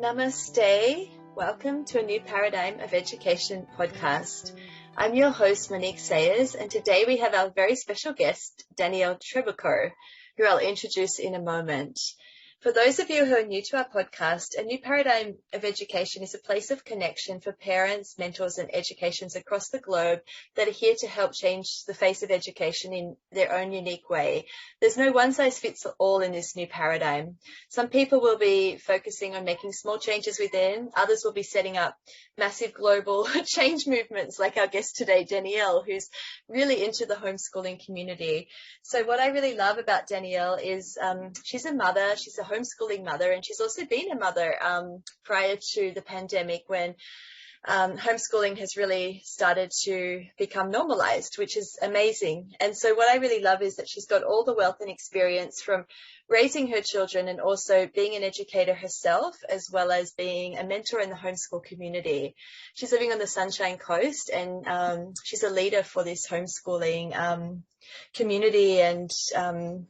Namaste. Welcome to a new Paradigm of Education podcast. I'm your host, Monique Sayers, and today we have our very special guest, Danielle Trebilco, who I'll introduce in a moment. For those of you who are new to our podcast, a new Paradigm of Education is a place of connection for parents, mentors, and educations across the globe that are here to help change the face of education in their own unique way. There's no one-size-fits-all in this new paradigm. Some people will be focusing on making small changes within, others will be setting up massive global change movements like our guest today, Danielle, who's really into the homeschooling community. So what I really love about Danielle is she's a mother, she's a homeschooling mother, and she's also been a mother prior to the pandemic when homeschooling has really started to become normalized, which is amazing. And so what I really love is that she's got all the wealth and experience from raising her children and also being an educator herself, as well as being a mentor in the homeschool community. She's living on the Sunshine Coast, and she's a leader for this homeschooling community and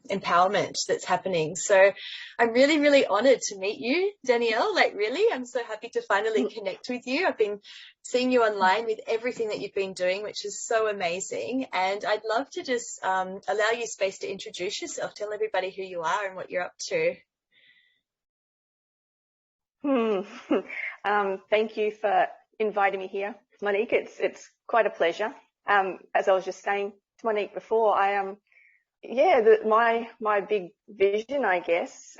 empowerment that's happening. So I'm really, really honored to meet you, Danielle. Like, really, I'm so happy to finally connect with you. I've been seeing you online with everything that you've been doing, which is so amazing. And I'd love to just allow you space to introduce yourself, tell everybody who you are and what you're up to. Thank you for inviting me here, Monique. It's quite a pleasure. As I was just saying to Monique before, my big vision, I guess,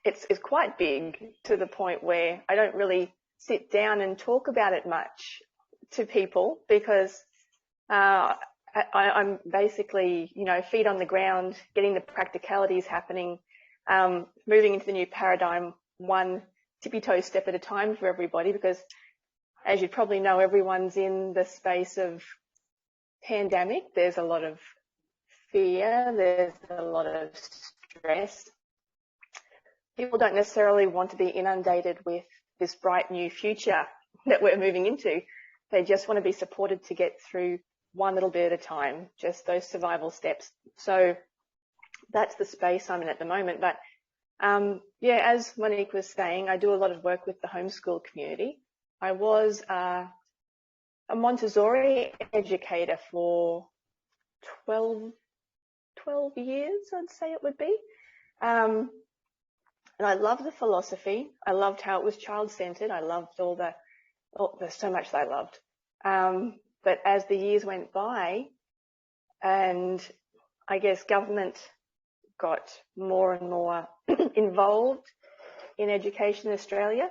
it's quite big to the point where I don't really sit down and talk about it much to people because I'm basically, feet on the ground, getting the practicalities happening, moving into the new paradigm, one tippy-toe step at a time for everybody, because as you probably know, everyone's in the space of pandemic. There's a lot of fear, there's a lot of stress. People don't necessarily want to be inundated with this bright new future that we're moving into. They just want to be supported to get through one little bit at a time, just those survival steps. So that's the space I'm in at the moment. But as Monique was saying, I do a lot of work with the homeschool community. I was a Montessori educator for 12 years, I'd say it would be. And I loved the philosophy. I loved how it was child-centered. I loved there's so much that I loved. But as the years went by, and I guess government got more and more involved in education in Australia,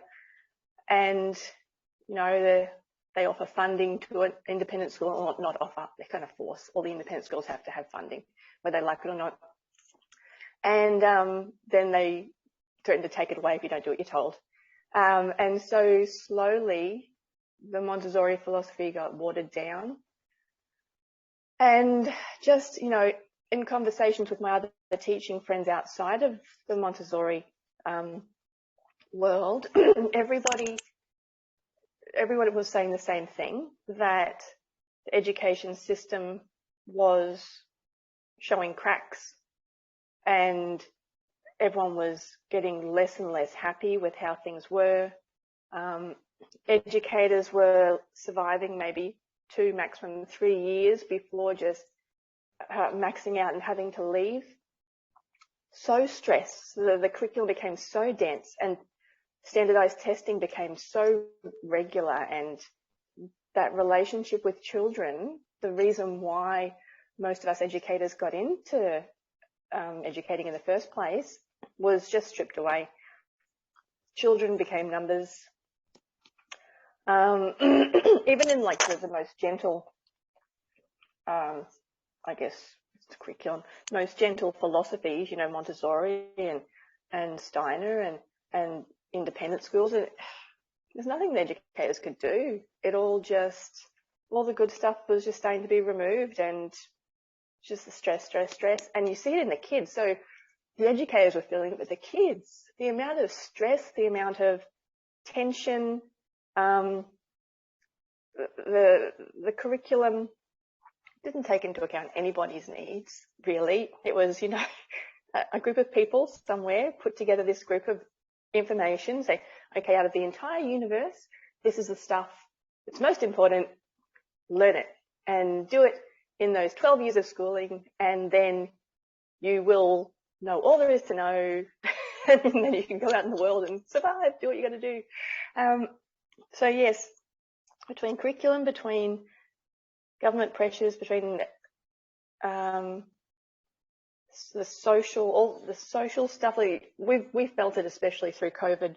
and they offer funding to an independent school, or not offer, they kind of force. All the independent schools have to have funding, whether they like it or not. And then they threaten to take it away if you don't do what you're told. And so slowly, the Montessori philosophy got watered down. And just, in conversations with my other teaching friends outside of the Montessori world, everybody was saying the same thing, that the education system was showing cracks and everyone was getting less and less happy with how things were. Educators were surviving maybe 2, maximum 3 years before just maxing out and having to leave. So stressed. The curriculum became so dense and standardized testing became so regular, and that relationship with children, the reason why most of us educators got into educating in the first place, was just stripped away. Children became numbers. Even in like the most gentle, I guess it's curriculum, most gentle philosophies, Montessori and Steiner and independent schools, there's nothing the educators could do. All the good stuff was just starting to be removed, and just the stress. And you see it in the kids. So the educators were feeling it with the kids. The amount of stress, the amount of tension, the curriculum didn't take into account anybody's needs, really. It was, a group of people somewhere put together this group of information, say, okay, out of the entire universe, this is the stuff that's most important, learn it and do it in those 12 years of schooling, and then you will know all there is to know, and then you can go out in the world and survive, do what you got to do. So yes, between curriculum, between government pressures, between the social, all the social stuff, like we've felt it especially through COVID.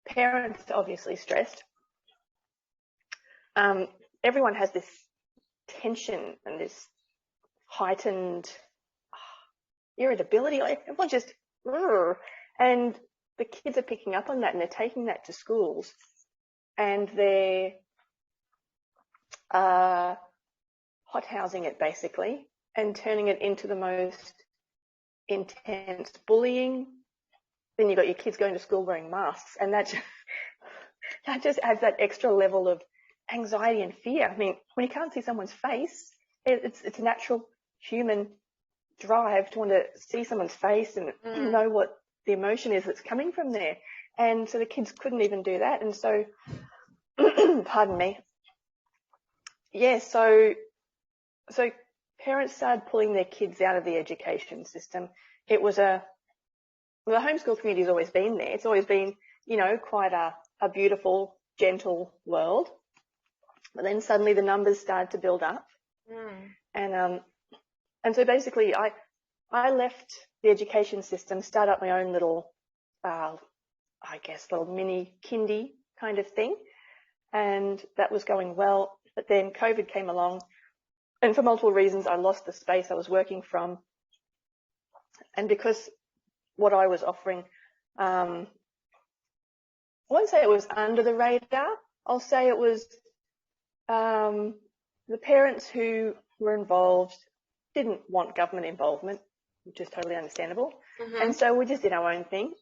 Parents are obviously stressed. Everyone has this tension and this heightened irritability. Like everyone just, and the kids are picking up on that, and they're taking that to schools, and they're hothousing it basically, and turning it into the most intense bullying. Then you've got your kids going to school wearing masks, and that just adds that extra level of anxiety and fear. I mean, when you can't see someone's face, it's a natural human drive to want to see someone's face and know what the emotion is that's coming from there. And so the kids couldn't even do that. And so, pardon me. Yeah, so parents started pulling their kids out of the education system. It was the homeschool community has always been there. It's always been, quite a beautiful, gentle world. But then suddenly the numbers started to build up. And so basically I left the education system, started up my own little, little mini kindy kind of thing. And that was going well. But then COVID came along, and for multiple reasons, I lost the space I was working from. And because what I was offering, I won't say it was under the radar. I'll say it was the parents who were involved didn't want government involvement, which is totally understandable. And so we just did our own thing.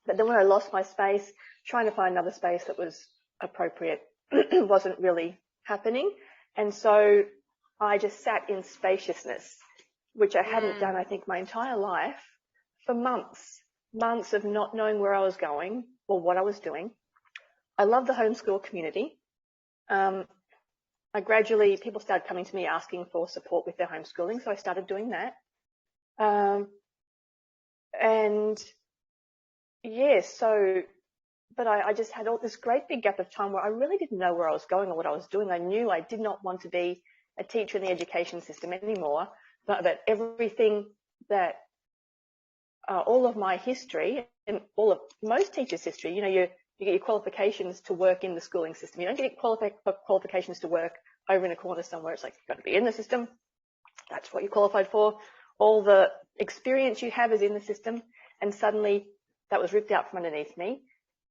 But then when I lost my space, trying to find another space that was appropriate wasn't really happening. And so I just sat in spaciousness, which I hadn't done, I think, my entire life, for months of not knowing where I was going or what I was doing. I love the homeschool community. People started coming to me asking for support with their homeschooling, so I started doing that. But I just had all this great big gap of time where I really didn't know where I was going or what I was doing. I knew I did not want to be a teacher in the education system anymore, but that everything that all of my history and all of most teachers' history, you get your qualifications to work in the schooling system. You don't get qualifications to work over in a corner somewhere. It's like, you've got to be in the system. That's what you're qualified for. All the experience you have is in the system. And suddenly that was ripped out from underneath me.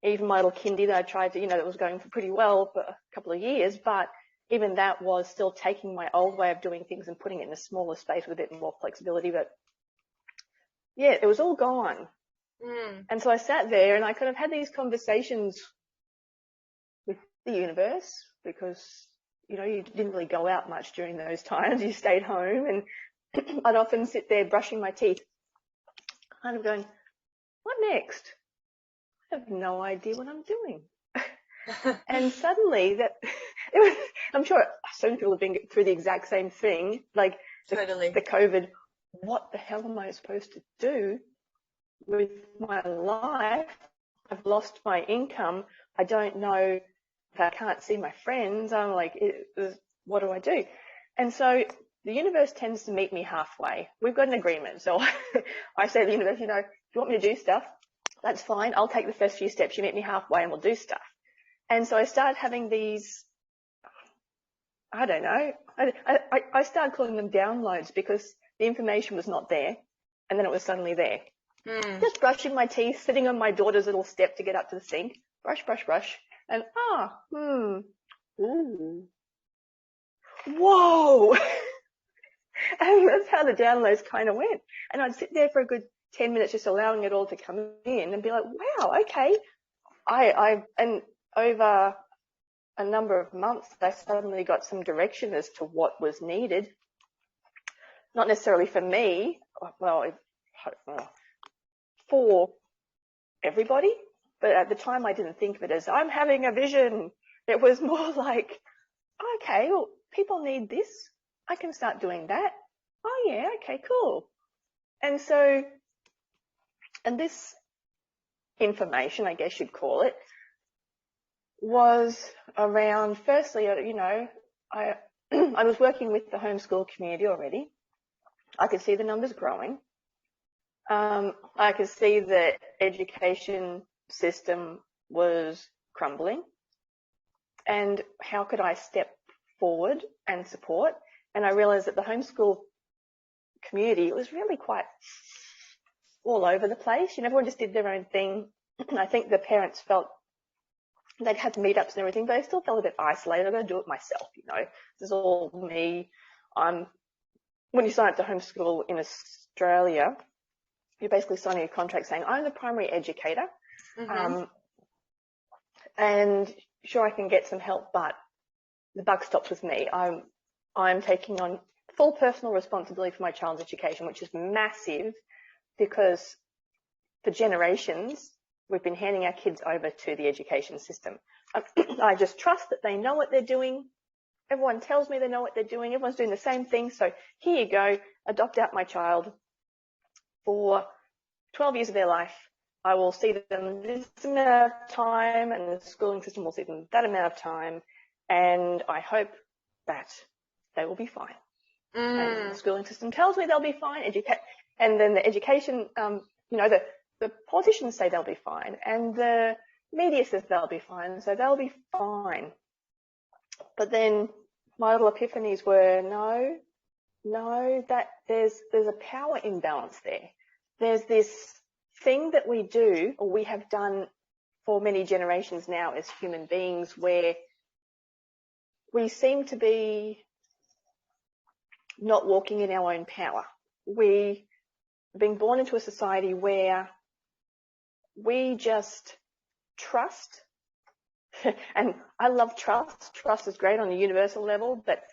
Even my little kindy that I tried to, that was going for pretty well for a couple of years, but even that was still taking my old way of doing things and putting it in a smaller space with a bit more flexibility. But yeah, it was all gone. And so I sat there and I could have had these conversations with the universe because, you didn't really go out much during those times. You stayed home, and I'd often sit there brushing my teeth, kind of going, what next? I have no idea what I'm doing. And suddenly I'm sure some people have been through the exact same thing, like the COVID, what the hell am I supposed to do with my life? I've lost my income. I don't know if I can't see my friends. I'm like, what do I do? And so the universe tends to meet me halfway. We've got an agreement. So I say to the universe, if you want me to do stuff, that's fine. I'll take the first few steps. You meet me halfway and we'll do stuff. And so I started having these, I don't know, I started calling them downloads because the information was not there. And then it was suddenly there. Just brushing my teeth, sitting on my daughter's little step to get up to the sink, brush. And, whoa. And that's how the downloads kind of went. And I'd sit there for a good 10 minutes just allowing it all to come in and be like, wow, okay. And over a number of months, I suddenly got some direction as to what was needed. Not necessarily for me. Well, for everybody, but at the time I didn't think of it as I'm having a vision. It was more like, okay, well, people need this. I can start doing that. Oh yeah, okay, cool. And so, and this information, I guess you'd call it, was around, firstly, you know, I was working with the homeschool community already. I could see the numbers growing. I could see the education system was crumbling. And how could I step forward and support? And I realized that the homeschool community was really quite all over the place. You know, everyone just did their own thing. I think the parents felt they'd had meetups and everything, but they still felt a bit isolated. I've got to do it myself, you know. This is all me. When you sign up to homeschool in Australia, you're basically signing a contract saying, I'm the primary educator. Mm-hmm. And sure, I can get some help, but the buck stops with me. I'm taking on full personal responsibility for my child's education, which is massive because for generations, we've been handing our kids over to the education system. I just trust that they know what they're doing. Everyone tells me they know what they're doing. Everyone's doing the same thing. So here you go, adopt out my child for 12 years of their life. I will see them this amount of time and the schooling system will see them that amount of time. And I hope that they will be fine. And the schooling system tells me they'll be fine. And then the education, you know, the politicians say they'll be fine. And the media says they'll be fine. So they'll be fine. But then my little epiphanies were, no, that there's a power imbalance there. There's this thing that we do, or we have done for many generations now as human beings, where we seem to be not walking in our own power. We have been born into a society where we just trust. And I love trust. Trust is great on a universal level, but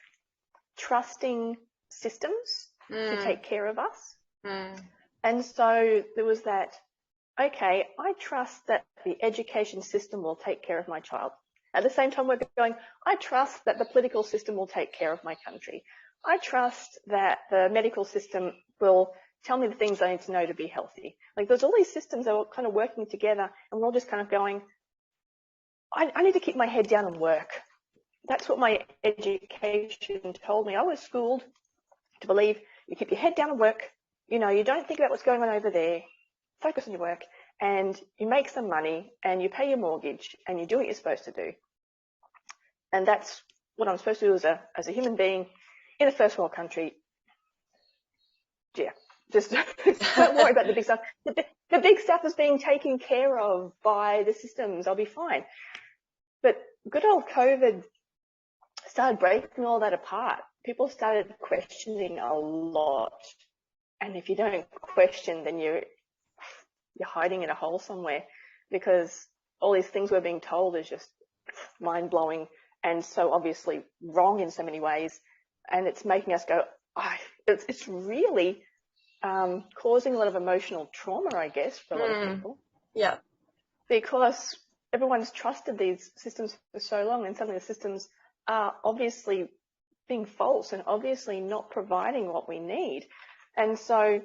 trusting systems to take care of us. And so there was that, okay, I trust that the education system will take care of my child. At the same time, we're going, I trust that the political system will take care of my country. I trust that the medical system will tell me the things I need to know to be healthy. Like there's all these systems that are kind of working together and we're all just kind of going, I need to keep my head down and work. That's what my education told me. I was schooled to believe you keep your head down and work. You know, you don't think about what's going on over there. Focus on your work and you make some money and you pay your mortgage and you do what you're supposed to do. And that's what I'm supposed to do as a human being in a first world country. Yeah, just don't worry about the big stuff. The big stuff is being taken care of by the systems. I'll be fine. But good old COVID started breaking all that apart. People started questioning a lot. And if you don't question, then you're hiding in a hole somewhere, because all these things we're being told is just mind-blowing and so obviously wrong in so many ways. And it's making us go, it's really causing a lot of emotional trauma, I guess, for a lot of people. Yeah. Because everyone's trusted these systems for so long, and suddenly the systems are obviously being false and obviously not providing what we need. And so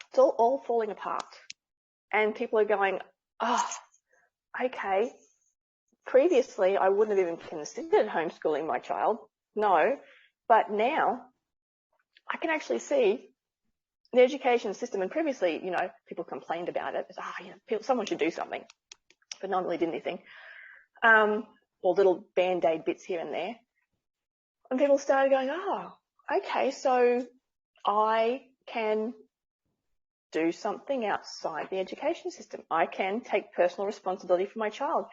it's all falling apart. And people are going, okay, previously I wouldn't have even considered homeschooling my child. No, but now I can actually see the education system. And previously, you know, people complained about it. Someone should do something, but no one really did anything. Or little band-aid bits here and there. And people started going, okay, so I can do something outside the education system. I can take personal responsibility for my child.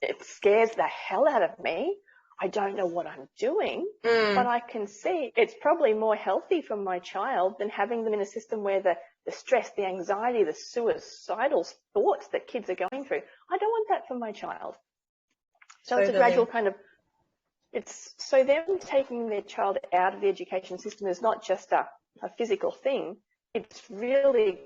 It scares the hell out of me. I don't know what I'm doing, but I can see it's probably more healthy for my child than having them in a system where the stress, the anxiety, the suicidal thoughts that kids are going through. I don't want that for my child. So it's a gradual kind of, so them taking their child out of the education system is not just a physical thing. It's really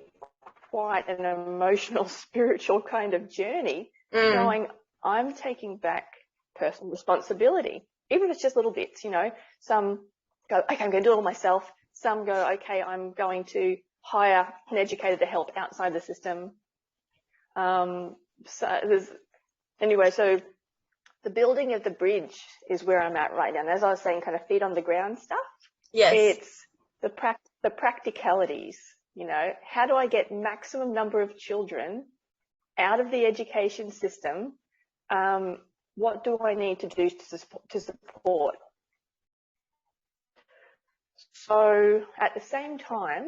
quite an emotional, spiritual kind of journey, going, I'm taking back personal responsibility, even if it's just little bits, some go, okay, I'm going to do it all myself. Some go, okay, I'm going to hire an educator to help outside the system. So the building of the bridge is where I'm at right now. And as I was saying, kind of feet on the ground stuff. Yes. It's the practicalities, how do I get maximum number of children out of the education system? What do I need to do to support? So at the same time,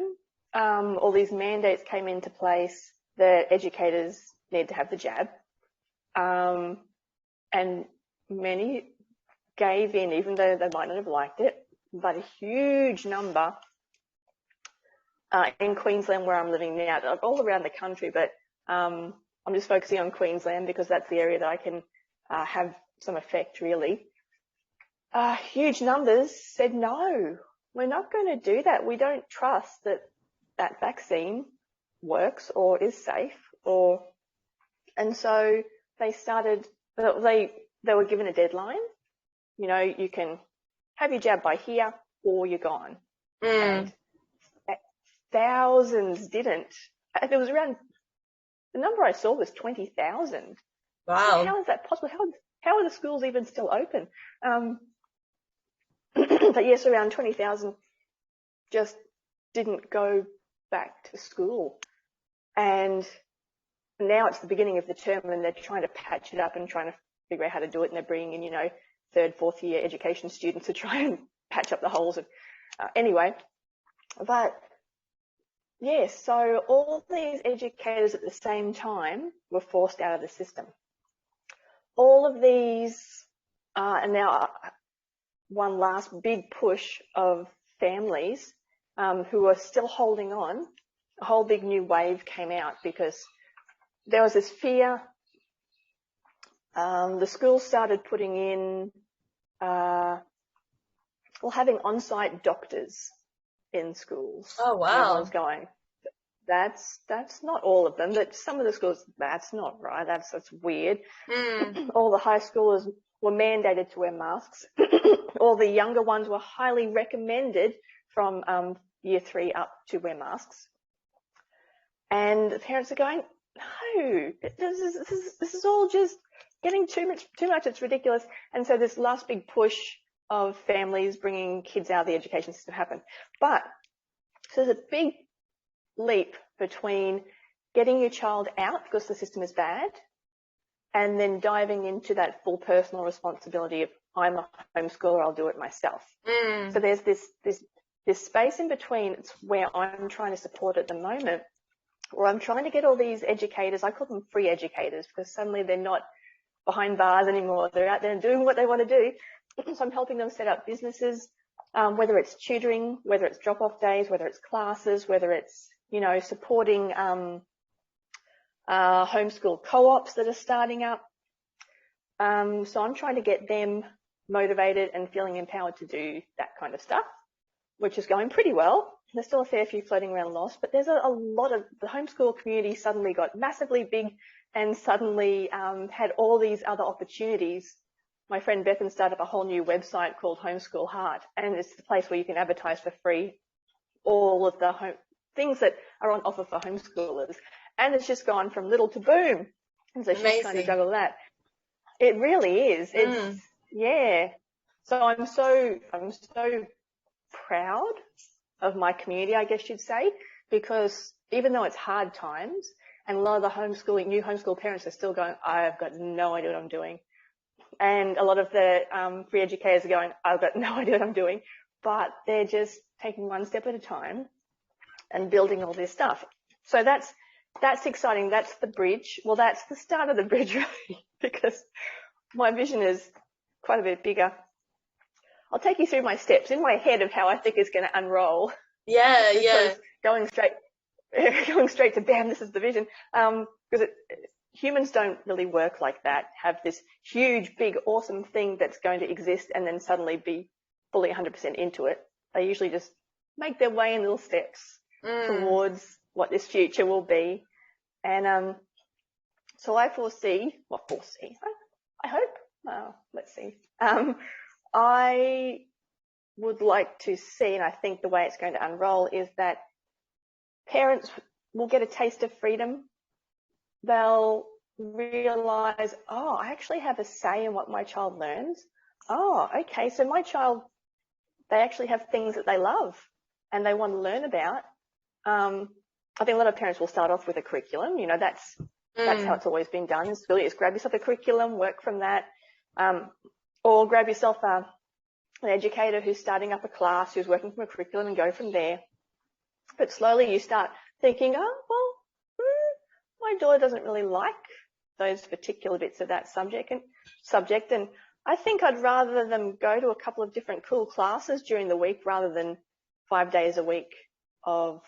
all these mandates came into place that educators need to have the jab. And many gave in, even though they might not have liked it, but a huge number in Queensland where I'm living now, all around the country, but I'm just focusing on Queensland because that's the area that I can have some effect really. Huge numbers said, no, we're not going to do that. We don't trust that vaccine works or is safe, and so they started, they were given a deadline. You can have your jab by here or you're gone. And thousands didn't. There was around, the number I saw was 20,000. Wow. How is that possible? How are the schools even still open? But yes, around 20,000 just didn't go back to school. And now it's the beginning of the term and they're trying to patch it up and trying to figure out how to do it. And they're bringing in, third, fourth year education students to try and patch up the holes. Anyway, but yes, so all these educators at the same time were forced out of the system. All of these, and now one last big push of families who are still holding on, a whole big new wave came out because there was this fear. The schools started putting in, having on-site doctors in schools. Oh, wow. And everyone's going, that's not all of them, but some of the schools, that's not right. That's weird. All the high schoolers were mandated to wear masks. All the younger ones were highly recommended from year 3 up to wear masks. And the parents are going, no, this is all just getting too much. It's ridiculous. And so this last big push of families bringing kids out of the education system happened. But so there's a big leap between getting your child out because the system is bad and then diving into that full personal responsibility of I'm a homeschooler, I'll do it myself. So there's this space in between. It's where I'm trying to support at the moment, where I'm trying to get all these educators, I call them free educators because suddenly they're not behind bars anymore. They're out there and doing what they want to do. So I'm helping them set up businesses, whether it's tutoring, whether it's drop-off days, whether it's classes, whether it's, supporting homeschool co-ops that are starting up. So I'm trying to get them motivated and feeling empowered to do that kind of stuff, which is going pretty well. There's still a fair few floating around lost, but there's a lot of the homeschool community suddenly got massively big and suddenly had all these other opportunities. My friend Bethan started up a whole new website called Homeschool Heart, and it's the place where you can advertise for free all of the things that are on offer for homeschoolers. And it's just gone from little to boom. And so she's trying to juggle that. It really is. It's, yeah. So I'm so proud of my community, I guess you'd say, because even though it's hard times and a lot of the new homeschool parents are still going, I've got no idea what I'm doing. And a lot of the free educators are going, I've got no idea what I'm doing, but they're just taking one step at a time and building all this stuff. So that's exciting. That's the bridge. Well, that's the start of the bridge, really, because my vision is quite a bit bigger. I'll take you through my steps in my head of how I think it's going to unroll. Yeah, yeah. Going straight to bam, this is the vision. Because humans don't really work like that. Have this huge, big, awesome thing that's going to exist and then suddenly be fully 100% into it. They usually just make their way in little steps towards what this future will be. And so I I hope, let's see. I would like to see, and I think the way it's going to unroll is that parents will get a taste of freedom. They'll realize, oh, I actually have a say in what my child learns. Oh, okay, so my child, they actually have things that they love and they want to learn about. I think a lot of parents will start off with a curriculum. You know, that's how it's always been done. It's really just grab yourself a curriculum, work from that, or grab yourself an educator who's starting up a class, who's working from a curriculum, and go from there. But slowly you start thinking, oh, well, my daughter doesn't really like those particular bits of that subject, and I think I'd rather them go to a couple of different cool classes during the week rather than 5 days a week of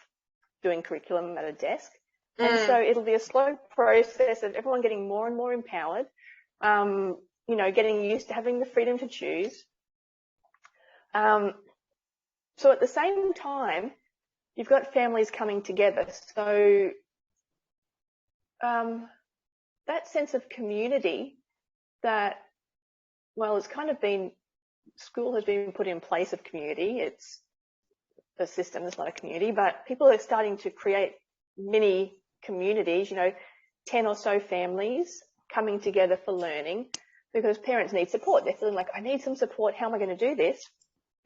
doing curriculum at a desk. And so it'll be a slow process of everyone getting more and more empowered, you know, getting used to having the freedom to choose. So at the same time, you've got families coming together. So that sense of community that, well, it's kind of been, school has been put in place of community. It's a system, it's not a community, but people are starting to create mini communities, you know, 10 or so families coming together for learning because parents need support. They're feeling like, I need some support. How am I going to do this?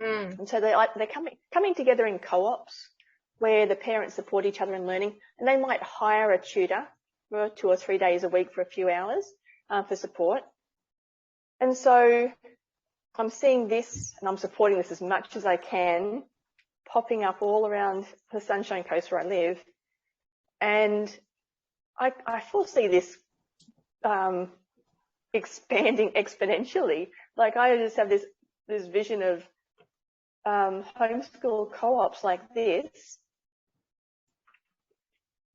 And so they're coming together in co-ops where the parents support each other in learning, and they might hire a tutor for 2 or 3 days a week for a few hours for support. And so I'm seeing this, and I'm supporting this as much as I can, popping up all around the Sunshine Coast where I live. And I foresee this expanding exponentially. Like I just have this vision of homeschool co-ops like this,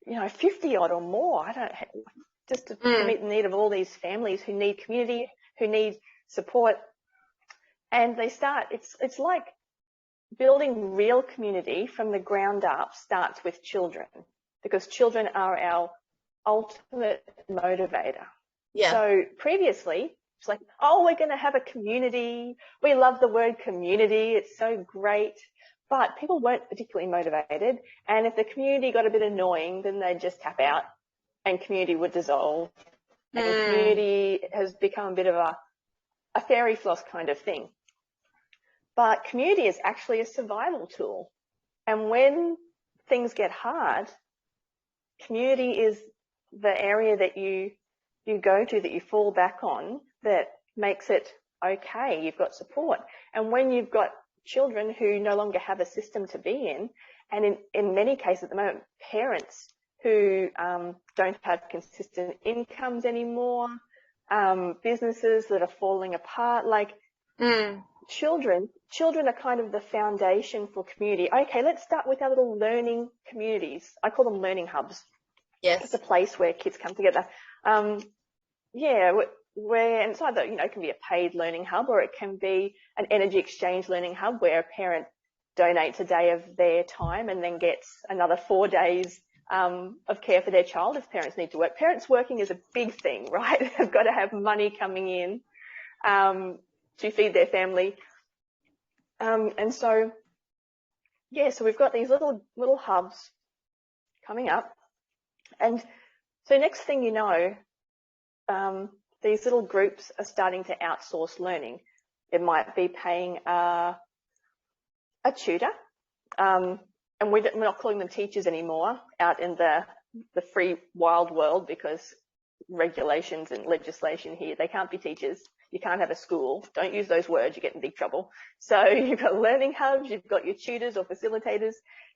you know, 50 odd or more. Just to meet the need of all these families who need community, who need support. And they start, it's like building real community from the ground up starts with children, because children are our ultimate motivator. Yeah. So previously, it's like, oh, we're going to have a community. We love the word community. It's so great. But people weren't particularly motivated. And if the community got a bit annoying, then they'd just tap out and community would dissolve. And community has become a bit of a fairy floss kind of thing. But community is actually a survival tool. And when things get hard, community is the area that you go to, that you fall back on, that makes it okay. You've got support. And when you've got children who no longer have a system to be in, and in many cases at the moment, parents who don't have consistent incomes anymore, businesses that are falling apart, like children are kind of the foundation for community. Okay, let's start with our little learning communities. I call them learning hubs. Yes. It's a place where kids come together. Where, and it's either, you know, it can be a paid learning hub, or it can be an energy exchange learning hub where a parent donates a day of their time and then gets another 4 days of care for their child if parents need to work. Parents working is a big thing, right? They've got to have money coming in to feed their family. And so, yeah, so we've got these little hubs coming up. And so next thing you know, these little groups are starting to outsource learning. It might be paying a tutor, and we're not calling them teachers anymore out in the free wild world, because regulations and legislation here, they can't be teachers. You can't have a school. Don't use those words, you get in big trouble. So you've got learning hubs, you've got your tutors or facilitators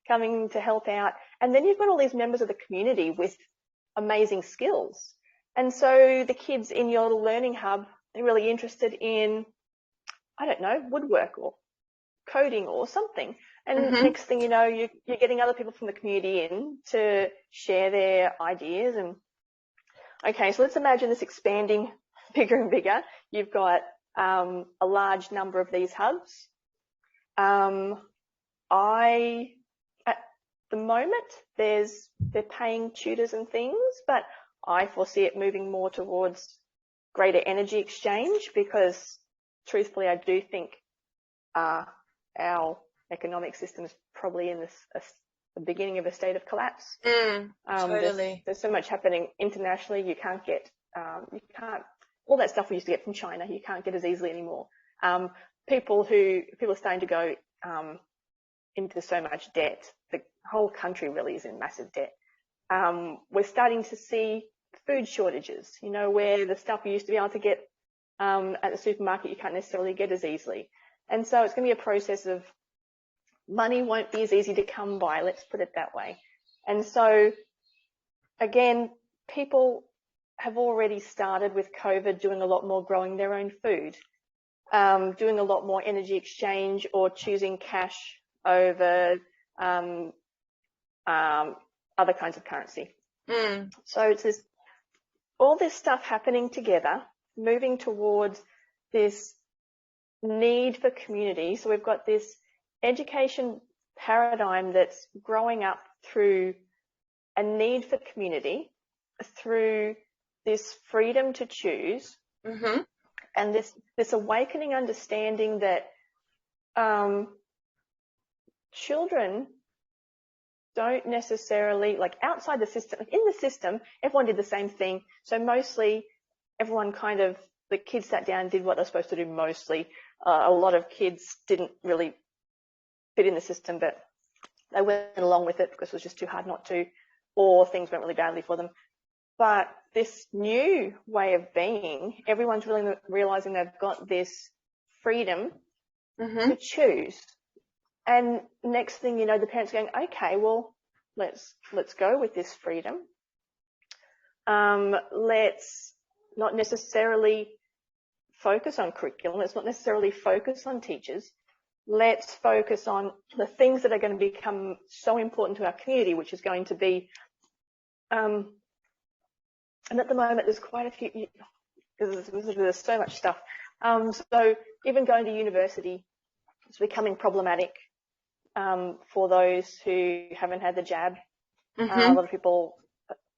coming to help out, and then you've got all these members of the community with amazing skills. And so the kids in your learning hub are really interested in, I don't know, woodwork or coding or something. And next thing you know, you're getting other people from the community in to share their ideas. And okay, so let's imagine this expanding bigger and bigger. You've got a large number of these hubs. the moment they're paying tutors and things, but I foresee it moving more towards greater energy exchange, because truthfully, I do think our economic system is probably in the beginning of a state of collapse. Totally. There's so much happening internationally. You can't all that stuff we used to get from China, you can't get as easily anymore. People are starting to go into so much debt. The whole country really is in massive debt. We're starting to see food shortages, where the stuff you used to be able to get at the supermarket, you can't necessarily get as easily. And so it's going to be a process of money won't be as easy to come by, let's put it that way. And so, again, people have already started with COVID doing a lot more growing their own food, doing a lot more energy exchange, or choosing cash over other kinds of currency. So it's all this stuff happening together, moving towards this need for community. So we've got this education paradigm that's growing up through a need for community, through this freedom to choose, and this awakening understanding that children don't necessarily, like outside the system, in the system, everyone did the same thing. So mostly everyone the kids sat down and did what they're supposed to do mostly. A lot of kids didn't really fit in the system, but they went along with it because it was just too hard not to, or things went really badly for them. But this new way of being, everyone's really realizing they've got this freedom to choose. And next thing you know, the parents are going, okay, well, let's go with this freedom. Let's not necessarily focus on curriculum. Let's not necessarily focus on teachers. Let's focus on the things that are going to become so important to our community, which is going to be, and at the moment there's quite a few, there's so much stuff. So even going to university is becoming problematic for those who haven't had the jab. A lot of people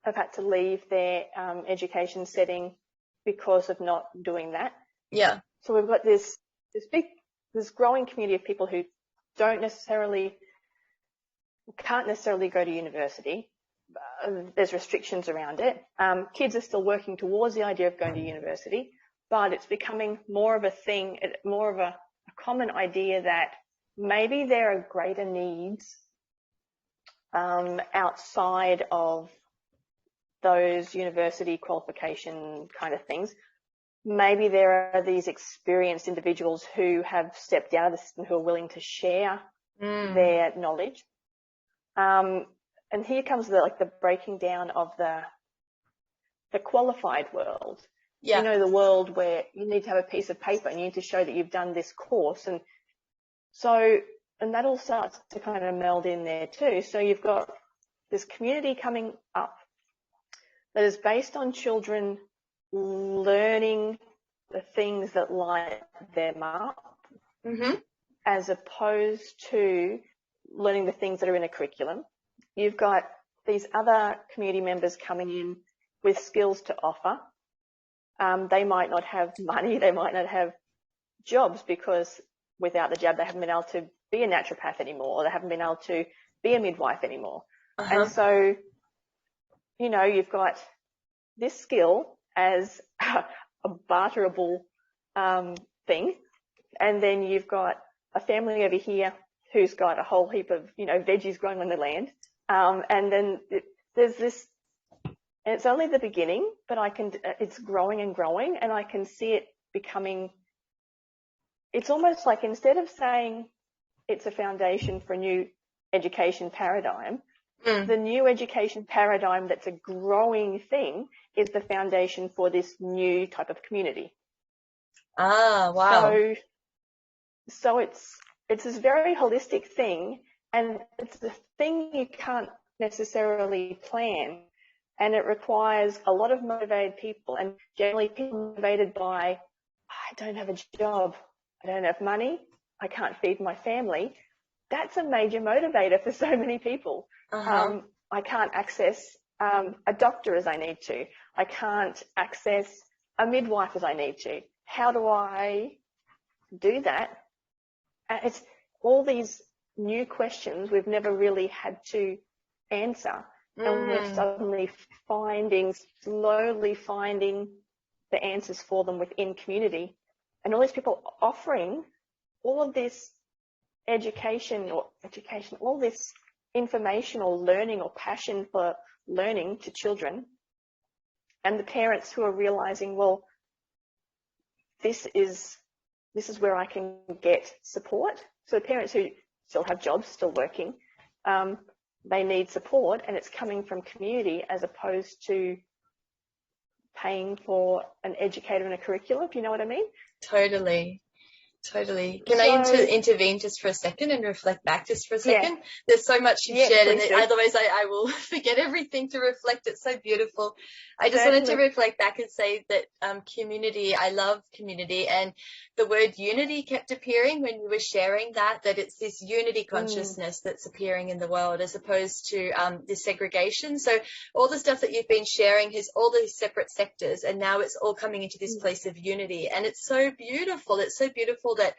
have had to leave their education setting because of not doing that. Yeah. So we've got this growing community of people who can't necessarily go to university. There's restrictions around it. Kids are still working towards the idea of going to university, but it's becoming more of a thing, more of a common idea that maybe there are greater needs outside of those university qualification kind of things. Maybe there are these experienced individuals who have stepped out of the system, who are willing to share their knowledge. And here comes the breaking down of the qualified world. Yeah. The world where you need to have a piece of paper and you need to show that you've done this course. And that all starts to kind of meld in there too. So you've got this community coming up that is based on children learning the things that light them up, as opposed to learning the things that are in a curriculum. You've got these other community members coming in with skills to offer. They might not have money, they might not have jobs, because without the jab they haven't been able to be a naturopath anymore, or they haven't been able to be a midwife anymore. And so, you've got this skill as a barterable thing, and then you've got a family over here who's got a whole heap of veggies growing on the land, and then there's this, and it's only the beginning, but it's growing and growing, and I can see it becoming, it's almost like, instead of saying it's a foundation for a new education paradigm, the new education paradigm that's a growing thing is the foundation for this new type of community. Ah, wow. So it's this very holistic thing, and it's a thing you can't necessarily plan, and it requires a lot of motivated people, and generally people motivated by, I don't have a job, I don't have money, I can't feed my family. that's a major motivator for so many people. I can't access a doctor as I need to. I can't access a midwife as I need to. How do I do that? It's all these new questions we've never really had to answer. And we're suddenly slowly finding the answers for them within community. And all these people offering all of this education, all this information or learning or passion for learning to children. And the parents who are realizing, well, this is where I can get support. So the parents who still have jobs, still working, they need support, and it's coming from community as opposed to paying for an educator and a curriculum. Do you know what I mean? Totally. Can I intervene just for a second and reflect back just for a second? Yeah. There's so much you've shared, and otherwise I will forget everything to reflect. It's so beautiful. I just wanted to reflect back and say that community, I love community, and the word unity kept appearing when you were sharing that it's this unity consciousness that's appearing in the world as opposed to this segregation. So all the stuff that you've been sharing has all these separate sectors, and now it's all coming into this place of unity, and it's so beautiful. It's so beautiful that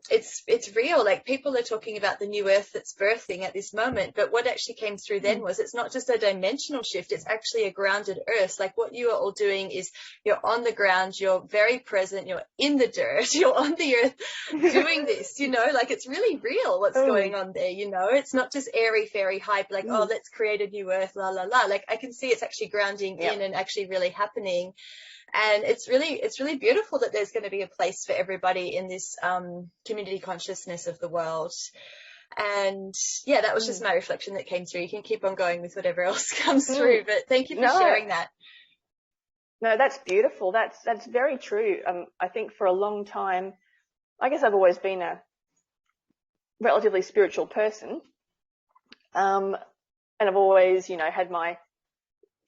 it's real. Like, people are talking about the new earth that's birthing at this moment, but what actually came through then was it's not just a dimensional shift, it's actually a grounded earth. Like, what you are all doing is you're on the ground, you're very present, you're in the dirt, you're on the earth doing this, like, it's really real what's going on there. It's not just airy fairy hype, like, oh, let's create a new earth, la la la. Like, I can see it's actually grounding in and actually really happening. And it's really beautiful that there's going to be a place for everybody in this community consciousness of the world. And yeah, that was just my reflection that came through. You can keep on going with whatever else comes through, but thank you for sharing that. No, that's beautiful. That's very true. I think for a long time, I guess I've always been a relatively spiritual person, and I've always, had my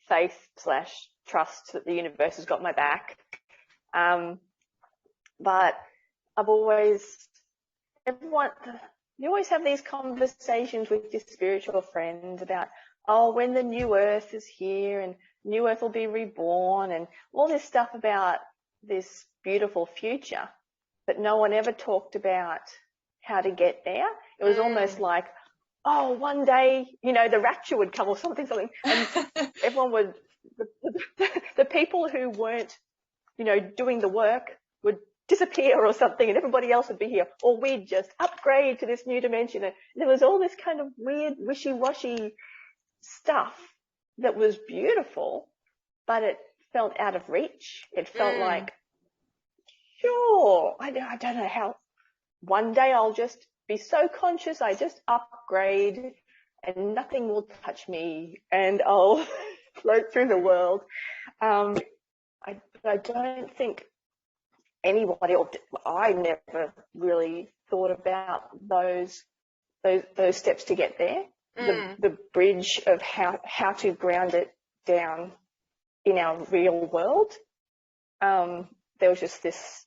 faith/trust that the universe has got my back. But you always have these conversations with your spiritual friends about, when the new earth is here and new earth will be reborn and all this stuff about this beautiful future. But no one ever talked about how to get there. It was almost like, one day, the rapture would come or something. And everyone would, the people who weren't, doing the work would disappear or something, and everybody else would be here, or we'd just upgrade to this new dimension. And there was all this kind of weird, wishy-washy stuff that was beautiful, but it felt out of reach. It felt like, sure, I don't know how. One day I'll just be so conscious, I just upgrade and nothing will touch me and I'll float through the world. I don't think anybody, or I never really thought about those steps to get there. The bridge of how to ground it down in our real world. There was just this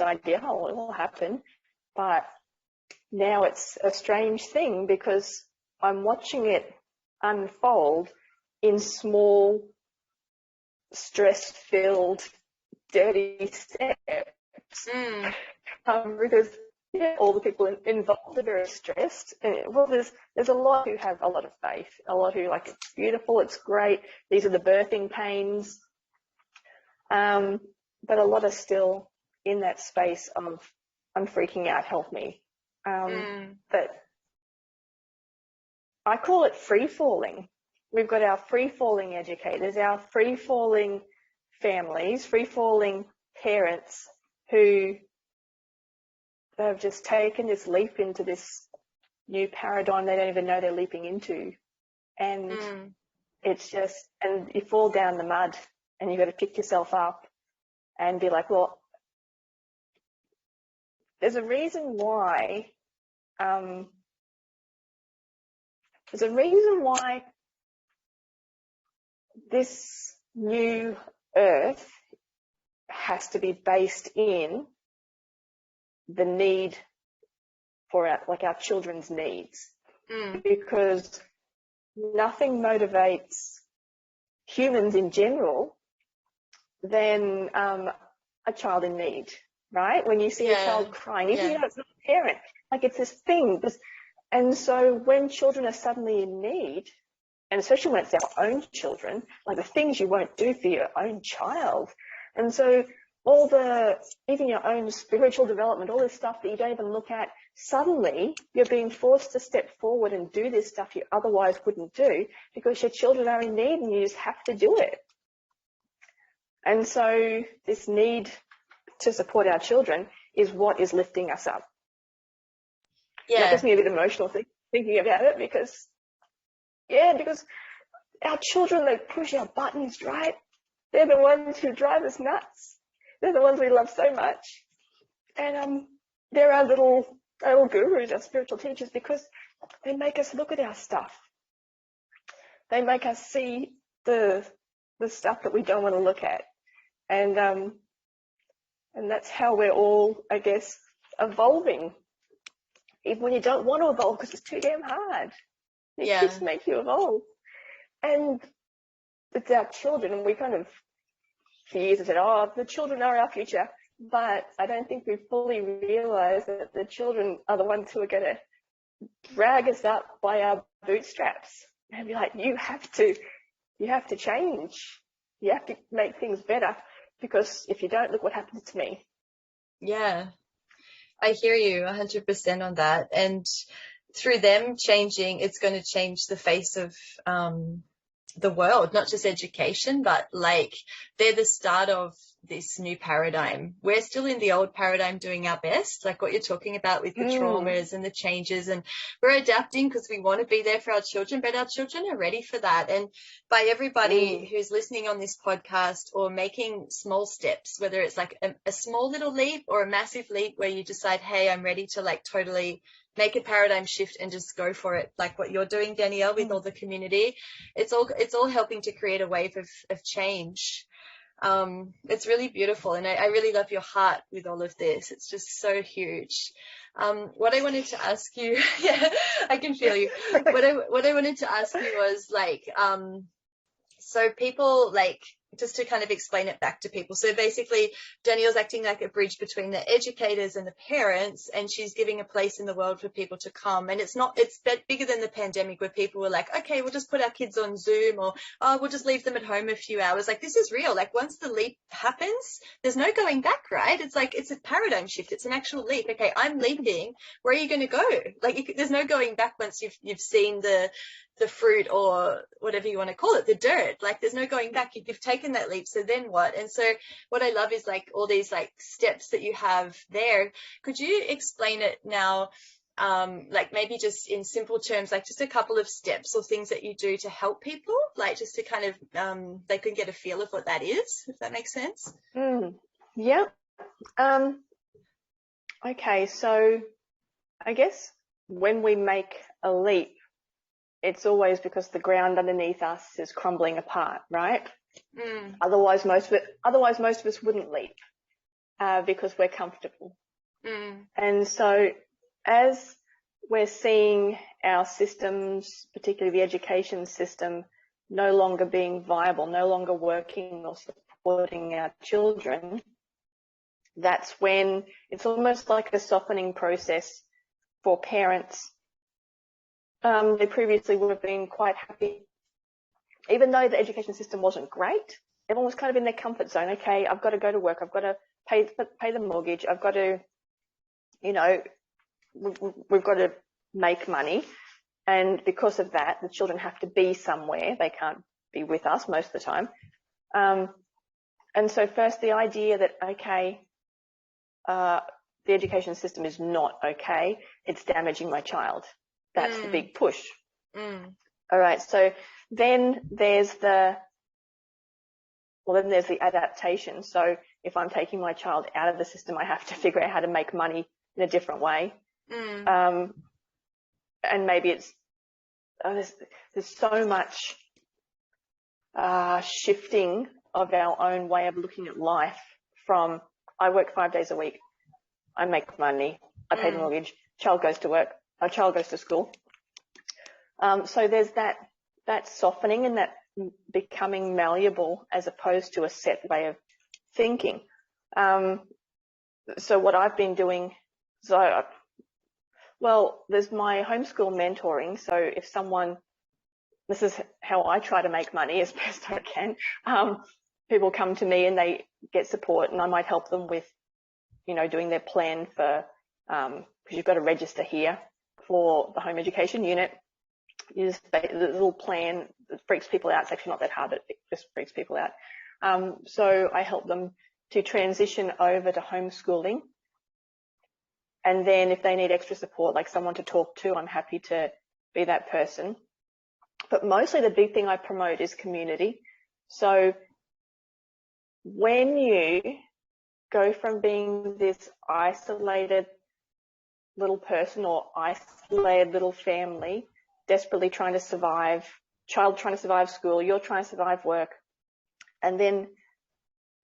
idea, it will happen. But now it's a strange thing because I'm watching it unfold in small, stress-filled, dirty steps. Because all the people involved are very stressed. There's a lot who have a lot of faith, a lot who like, it's beautiful, it's great, these are the birthing pains. But a lot are still in that space of, I'm freaking out, help me. But I call it free-falling. We've got our free-falling educators, our free-falling families, free-falling parents who have just taken this leap into this new paradigm they don't even know they're leaping into. And it's just, and you fall down the mud and you've got to pick yourself up and be like, well, there's a reason why this new earth has to be based in the need for our children's needs, because nothing motivates humans in general than a child in need, right? When you see a child crying, even though it's not a parent, like it's this thing. And so when children are suddenly in need, and especially when it's our own children, like the things you won't do for your own child. And so even your own spiritual development, all this stuff that you don't even look at, suddenly you're being forced to step forward and do this stuff you otherwise wouldn't do because your children are in need and you just have to do it. And so this need to support our children is what is lifting us up. Yeah. That gets me a bit emotional thinking about it because our children, they push our buttons, right? They're the ones who drive us nuts. They're the ones we love so much. And they're our little gurus, our spiritual teachers, because they make us look at our stuff. They make us see the stuff that we don't want to look at. And that's how we're all, I guess, evolving. Even when you don't want to evolve because it's too damn hard. Your kids make you evolve. And it's our children, and we kind of, for years, have said, oh, the children are our future. But I don't think we fully realise that the children are the ones who are going to drag us up by our bootstraps and be like, you have to change. You have to make things better, because if you don't, look what happens to me. Yeah, I hear you 100% on that. And through them changing, it's going to change the face of the world, not just education, but like they're the start of this new paradigm. We're still in the old paradigm doing our best, like what you're talking about with the traumas and the changes, and we're adapting because we want to be there for our children, but our children are ready for that. And by everybody who's listening on this podcast or making small steps, whether it's like a small little leap or a massive leap where you decide, hey, I'm ready to like totally make a paradigm shift and just go for it, like what you're doing, Danielle, with all the community. It's all helping to create a wave of change. It's really beautiful, and I really love your heart with all of this. It's just so huge. What I wanted to ask you, I can feel you. What I wanted to ask you was like, so people, like, just to kind of explain it back to people. So basically, Danielle's acting like a bridge between the educators and the parents, and she's giving a place in the world for people to come. And it's bigger than the pandemic, where people were like, okay, we'll just put our kids on Zoom, or, oh, we'll just leave them at home a few hours. Like, this is real. Like, once the leap happens, there's no going back, right? It's like, it's a paradigm shift. It's an actual leap. Okay, I'm leaping. Where are you going to go? Like, there's no going back once you've seen the fruit, or whatever you want to call it, the dirt. Like, there's no going back. You've taken that leap. So then what? And so what I love is like all these like steps that you have there. Could you explain it now? Like maybe just in simple terms, like just a couple of steps or things that you do to help people, like just to kind of, they can get a feel of what that is, if that makes sense. Yeah. Okay. So I guess when we make a leap, it's always because the ground underneath us is crumbling apart, right? Otherwise, most of us wouldn't leap because we're comfortable. And so as we're seeing our systems, particularly the education system, no longer being viable, no longer working or supporting our children, that's when it's almost like a softening process for parents. They previously would have been quite happy, even though the education system wasn't great. Everyone was kind of in their comfort zone. Okay, I've got to go to work. I've got to pay the mortgage. I've got to, we've got to make money. And because of that, the children have to be somewhere. They can't be with us most of the time. And so first the idea that, okay, the education system is not okay. It's damaging my child. That's the big push. All right. So then there's the adaptation. So if I'm taking my child out of the system, I have to figure out how to make money in a different way. And maybe it's, there's so much shifting of our own way of looking at life from, I work 5 days a week, I make money, I pay the mortgage, child goes to work, our child goes to school. So there's that softening and that becoming malleable as opposed to a set way of thinking. So what I've been doing, there's my homeschool mentoring. So if this is how I try to make money as best I can. People come to me and they get support, and I might help them with, doing their plan for, because you've got to register here for the home education unit. You just the little plan that freaks people out. It's actually not that hard, but it just freaks people out. So I help them to transition over to homeschooling. And then if they need extra support, like someone to talk to, I'm happy to be that person. But mostly the big thing I promote is community. So when you go from being this isolated little person or isolated little family, desperately trying to survive, child trying to survive school, you're trying to survive work, and then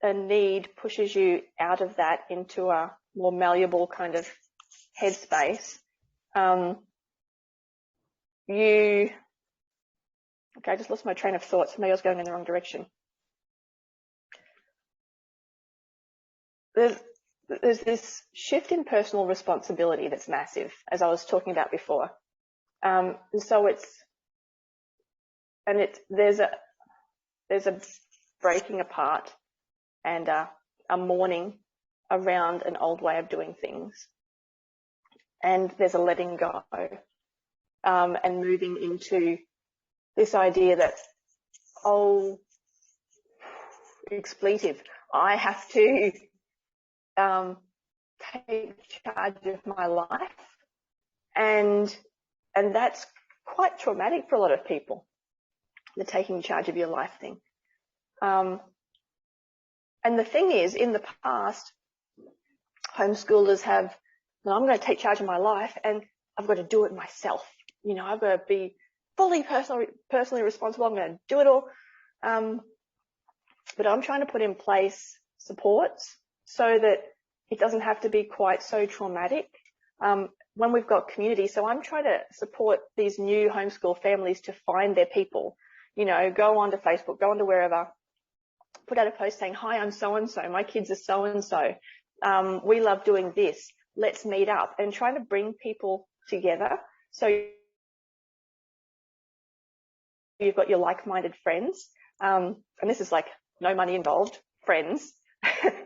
a need pushes you out of that into a more malleable kind of headspace. Okay, I just lost my train of thought. Maybe I was going in the wrong direction. There's this shift in personal responsibility that's massive, as I was talking about before. And so there's a breaking apart and a mourning around an old way of doing things. And there's a letting go and moving into this idea that, expletive, I have to take charge of my life. And that's quite traumatic for a lot of people, the taking charge of your life thing. And the thing is, in the past, homeschoolers have, I'm going to take charge of my life and I've got to do it myself. I've got to be fully personally responsible. I'm going to do it all. But I'm trying to put in place supports so that it doesn't have to be quite so traumatic when we've got community. So I'm trying to support these new homeschool families to find their people. Go onto Facebook, go onto wherever, put out a post saying, hi, I'm so-and-so, my kids are so-and-so. We love doing this. Let's meet up, and trying to bring people together. So you've got your like-minded friends, and this is like no money involved, friends,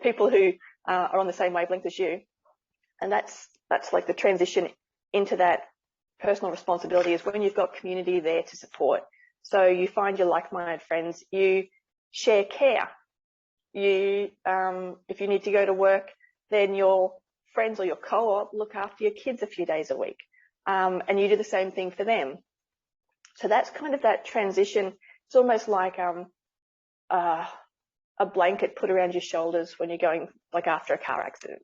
people who are on the same wavelength as you. And that's like the transition into that personal responsibility, is when you've got community there to support. So you find your like-minded friends, you share care. If you need to go to work, then your friends or your co-op look after your kids a few days a week, and you do the same thing for them. So that's kind of that transition. It's almost like a blanket put around your shoulders when you're going, like after a car accident.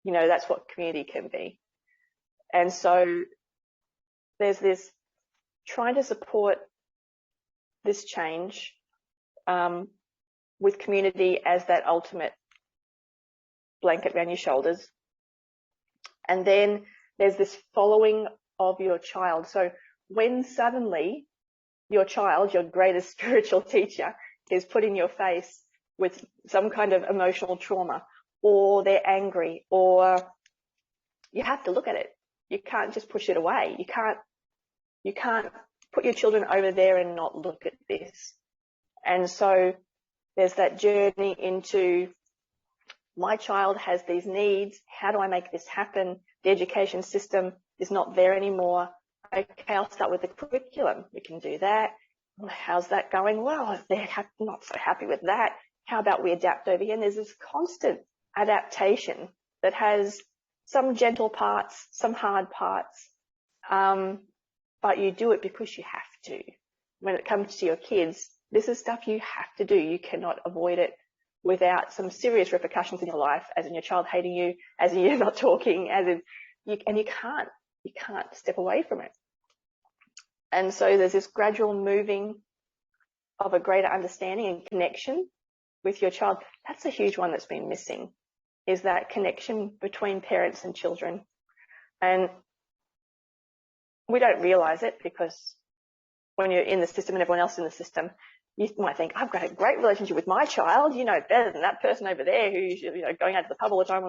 That's what community can be. And so there's this trying to support this change with community as that ultimate blanket around your shoulders. And then there's this following of your child. So when suddenly your child, your greatest spiritual teacher, is put in your face with some kind of emotional trauma, or they're angry, or you have to look at it. You can't just push it away. You can't put your children over there and not look at this. And so there's that journey into, my child has these needs. How do I make this happen? The education system is not there anymore. Okay, I'll start with the curriculum. We can do that. How's that going? Well, they're not so happy with that. How about we adapt over here? And there's this constant adaptation that has some gentle parts, some hard parts, but you do it because you have to. When it comes to your kids, this is stuff you have to do. You cannot avoid it without some serious repercussions in your life, as in your child hating you, as in you're not talking, as in you can't step away from it. And so there's this gradual moving of a greater understanding and connection with your child. That's a huge one that's been missing, is that connection between parents and children. And we don't realize it, because when you're in the system and everyone else is in the system, you might think, I've got a great relationship with my child, better than that person over there who's, going out to the pub all the time.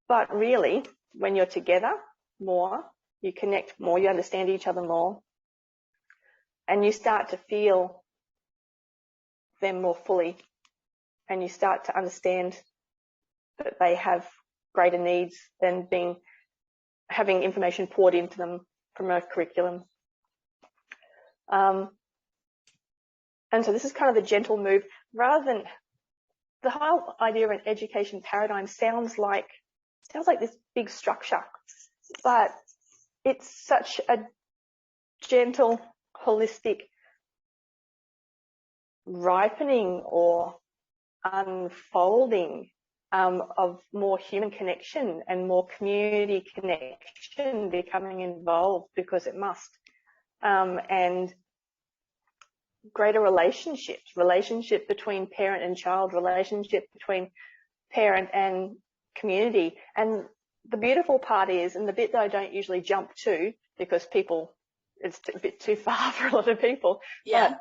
But really, when you're together more, you connect more, you understand each other more, and you start to feel them more fully, and you start to understand that they have greater needs than having information poured into them from a curriculum. And so this is kind of the gentle move, rather than the whole idea of an education paradigm sounds like this big structure, but it's such a gentle, holistic ripening or unfolding of more human connection and more community connection becoming involved, because it must, and greater relationship between parent and child, relationship between parent and community. And the beautiful part is, and the bit that I don't usually jump to because it's a bit too far for a lot of people, but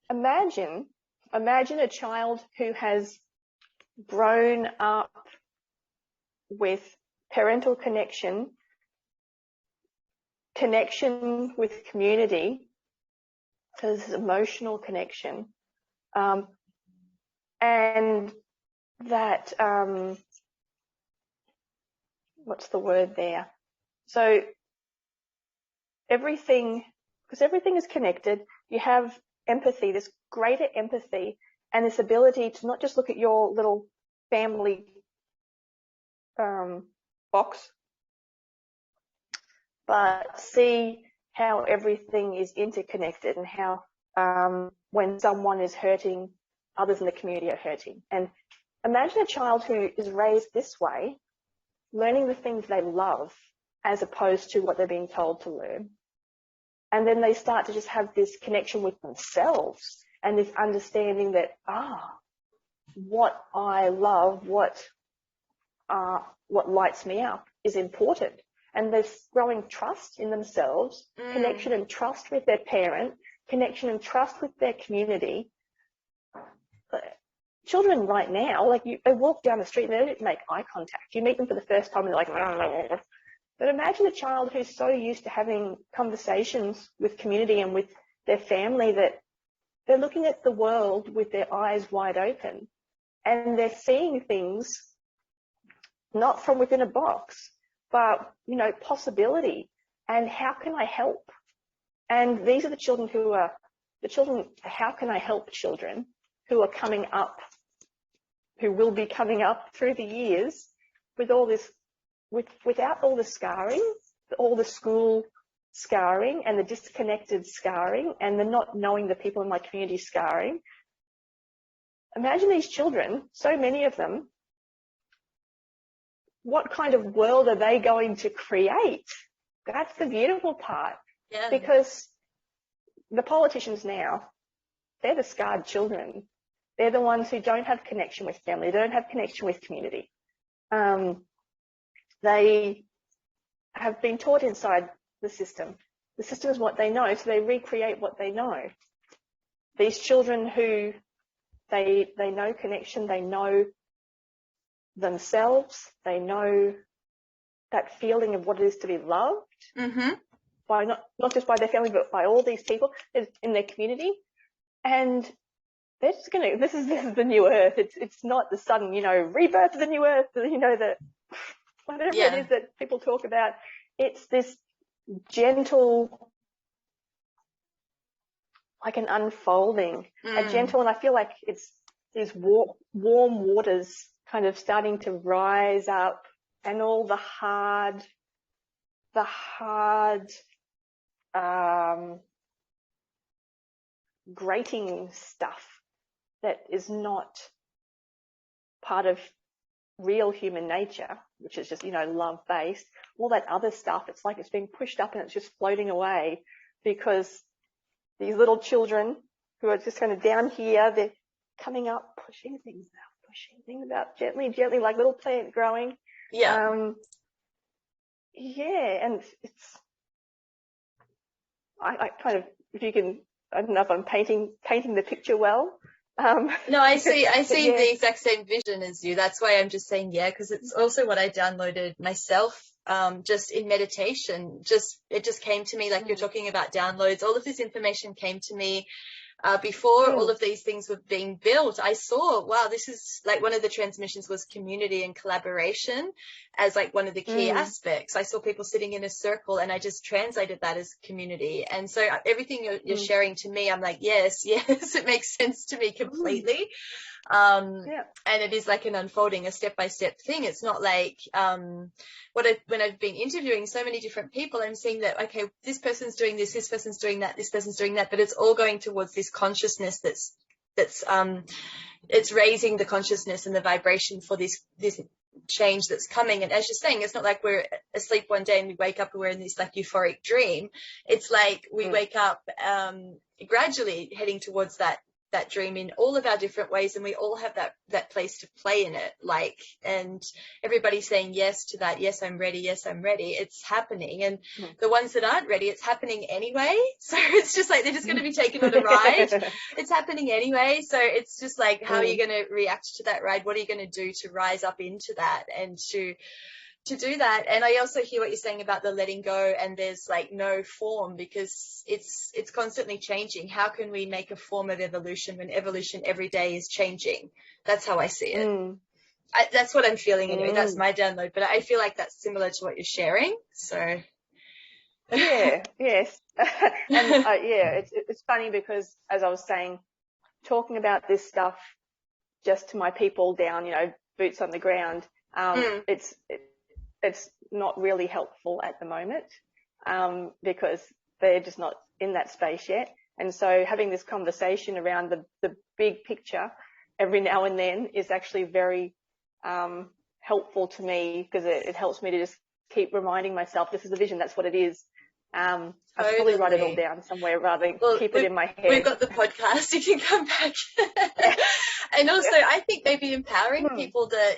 imagine a child who has grown up with parental connection with community, so this is emotional connection, and that, what's the word there? So because everything is connected, you have empathy, this greater empathy, and this ability to not just look at your little family box, but see how everything is interconnected, and how when someone is hurting, others in the community are hurting. And imagine a child who is raised this way, learning the things they love as opposed to what they're being told to learn. And then they start to just have this connection with themselves and this understanding that, what I love, what lights me up is important. And there's growing trust in themselves, connection and trust with their parent, connection and trust with their community. Children right now, they walk down the street and they don't make eye contact. You meet them for the first time and they're like, but imagine a child who's so used to having conversations with community and with their family that they're looking at the world with their eyes wide open, and they're seeing things not from within a box, but, possibility, and how can I help? And these are the children how can I help children who are coming up, who will be coming up through the years with all this, without all the scarring, all the school scarring and the disconnected scarring and the not knowing the people in my community scarring. Imagine these children, so many of them, what kind of world are they going to create? That's the beautiful part. Yeah. Because the politicians now, they're the scarred children. They're the ones who don't have connection with family, don't have connection with community. They have been taught inside the system. The system is what they know, so they recreate what they know. These children who they know connection, they know themselves, they know that feeling of what it is to be loved, by not just by their family, but by all these people in their community. And they're just this is the new earth. It's not the sudden, rebirth of the new earth, the whatever it is that people talk about. It's this gentle, like an unfolding, a gentle, and I feel like it's these warm waters kind of starting to rise up, and all the hard grating stuff that is not part of real human nature, which is just, love-based, all that other stuff, it's like it's being pushed up and it's just floating away, because these little children who are just kind of down here, they're coming up, pushing things out gently, like little plant growing. Yeah. yeah, and it's, I kind of, if you can, I don't know if I'm painting the picture well. No, I see but yeah, the exact same vision as you. That's why I'm just saying yeah, because it's also what I downloaded myself, just in meditation. It just came to me, like you're talking about downloads. All of this information came to me before all of these things were being built. I saw, wow, this is like one of the transmissions was community and collaboration as like one of the key aspects. I saw people sitting in a circle and I just translated that as community. And so everything you're sharing to me, I'm like, yes, it makes sense to me completely. And it is like an unfolding, a step-by-step thing. It's not like when I've been interviewing so many different people, I'm seeing that, okay, this person's doing this person's doing that, this person's doing that, but it's all going towards this consciousness that's it's raising the consciousness and the vibration for this change that's coming. And as you're saying, it's not like we're asleep one day and we wake up and we're in this like euphoric dream. It's like we wake up gradually heading towards that dream in all of our different ways, and we all have that place to play in it, like, and everybody's saying yes to that. Yes, I'm ready. It's happening. And the ones that aren't ready, it's happening anyway, so it's just like they're just going to be taken on a ride. It's happening anyway, so it's just like, how are you going to react to that ride? What are you going to do to rise up into that and to do that? And I also hear what you're saying about the letting go, and there's like no form, because it's constantly changing. How can we make a form of evolution when evolution every day is changing? That's how I see it. That's what I'm feeling anyway. That's my download, but I feel like that's similar to what you're sharing. So yes. And it's funny because, as I was saying, talking about this stuff just to my people down, boots on the ground, it's not really helpful at the moment, because they're just not in that space yet. And so having this conversation around the big picture every now and then is actually very helpful to me, because it helps me to just keep reminding myself, this is the vision, that's what it is. I should probably write it all down somewhere rather than keep it in my head. We've got the podcast, you can come back. And also, I think maybe empowering people that,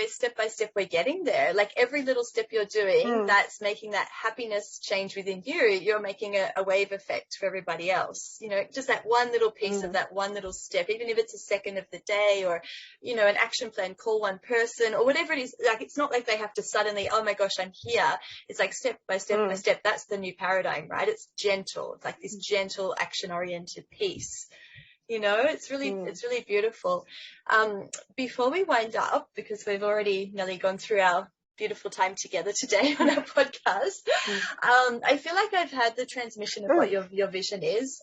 step by step we're getting there. Like every little step you're doing, that's making that happiness change within you. You're making a wave effect for everybody else. Just that one little piece of that one little step, even if it's a second of the day, or, an action plan, call one person or whatever it is. Like, it's not like they have to suddenly, oh my gosh, I'm here. It's like step by step by step. That's the new paradigm, right? It's gentle. It's like this gentle, action-oriented piece. It's really beautiful. Before we wind up, because we've already nearly gone through our beautiful time together today on our podcast, I feel like I've had the transmission of what your vision is.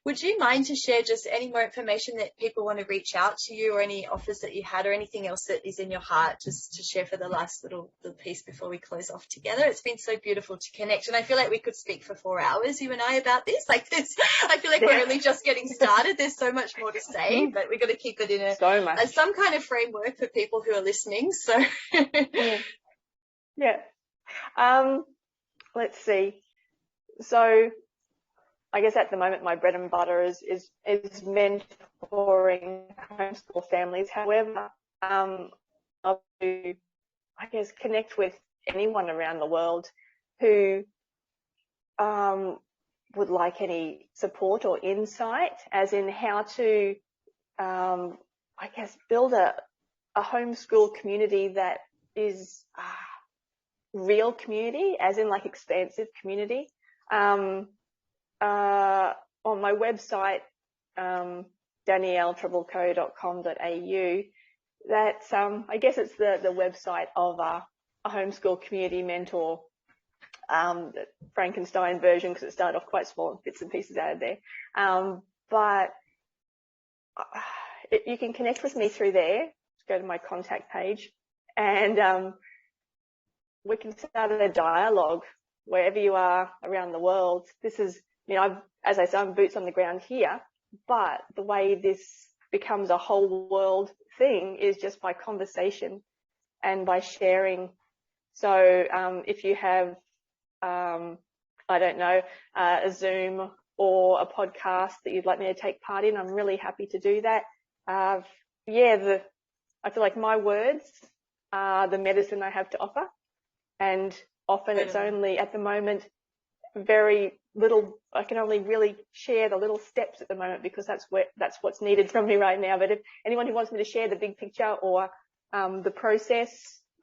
Would you mind to share just any more information that people want to reach out to you, or any offers that you had, or anything else that is in your heart, just to share for the last little piece before we close off together? It's been so beautiful to connect, and I feel like we could speak for 4 hours, you and I, about this. Like this, I feel like we're only just getting started. There's so much more to say, but we've got to keep it in some kind of framework for people who are listening. So let's see. So I guess at the moment my bread and butter is mentoring homeschool families. However, I'll do, I guess, connect with anyone around the world who would like any support or insight, as in how to, I guess, build a homeschool community that is real community, as in like expansive community. On my website, danielletrebilco.com.au, that's I guess it's the website of a homeschool community mentor, the Frankenstein version, because it started off quite small and bits and pieces out of there. But you can connect with me through there. Just go to my contact page, and we can start a dialogue wherever you are around the world. This is, as I say, I'm boots on the ground here, but the way this becomes a whole world thing is just by conversation and by sharing. So if you have, I don't know, a Zoom or a podcast that you'd like me to take part in, I'm really happy to do that. I feel like my words are the medicine I have to offer. And often it's only at the moment very little. I can only really share the little steps at the moment because that's what's needed from me right now. But if anyone who wants me to share the big picture or the process,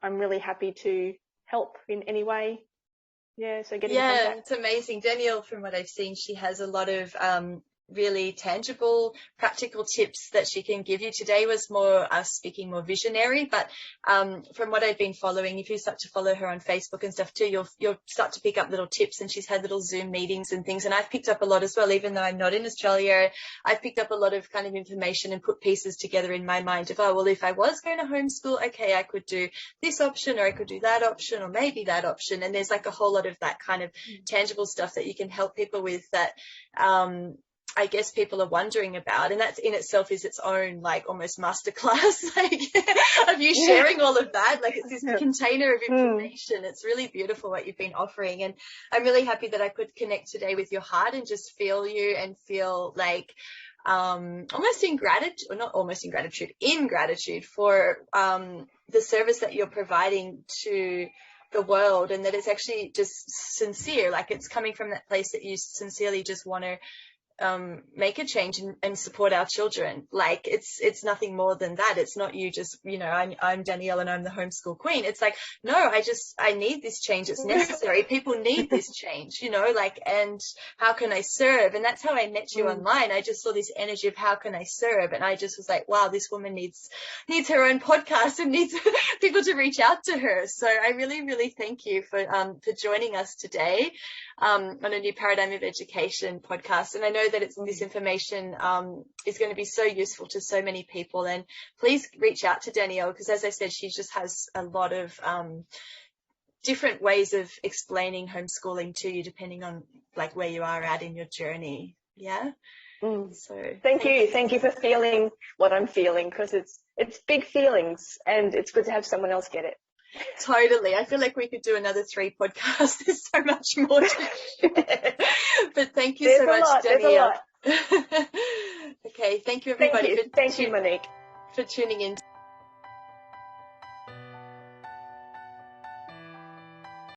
I'm really happy to help in any way. Yeah, so get in contact. It's amazing. Danielle, from what I've seen, she has a lot of really tangible, practical tips that she can give you. Today was more us speaking more visionary, but from what I've been following, if you start to follow her on Facebook and stuff too, you'll start to pick up little tips, and she's had little Zoom meetings and things, and I've picked up a lot as well. Even though I'm not in Australia, I've picked up a lot of kind of information and put pieces together in my mind of, oh, well, if I was going to homeschool, okay, I could do this option, or I could do that option, or maybe that option. And there's like a whole lot of that kind of tangible stuff that you can help people with that I guess people are wondering about, and that in itself is its own like almost masterclass, like of you sharing all of that. Like it's this container of information. It's really beautiful what you've been offering, and I'm really happy that I could connect today with your heart and just feel you and feel like almost in gratitude, or not almost in gratitude for the service that you're providing to the world, and that it's actually just sincere, like it's coming from that place that you sincerely just want to make a change and support our children. Like it's nothing more than that. It's not you just, I'm Danielle and I'm the homeschool queen. It's like, no, I need this change. It's necessary. People need this change, and how can I serve? And that's how I met you online. I just saw this energy of how can I serve? And I just was like, wow, this woman needs her own podcast and needs people to reach out to her. So I really, really thank you for joining us today on a New Paradigm of Education podcast. And I know that this information is going to be so useful to so many people, and please reach out to Danielle, because as I said, she just has a lot of different ways of explaining homeschooling to you depending on like where you are at in your journey. So thank you for feeling what I'm feeling, because it's big feelings and it's good to have someone else get it. Totally. I feel like we could do another 3 podcasts. There's so much more to share. But thank you so much, Danielle. Okay, thank you everybody. Thank you, Monique, for tuning in.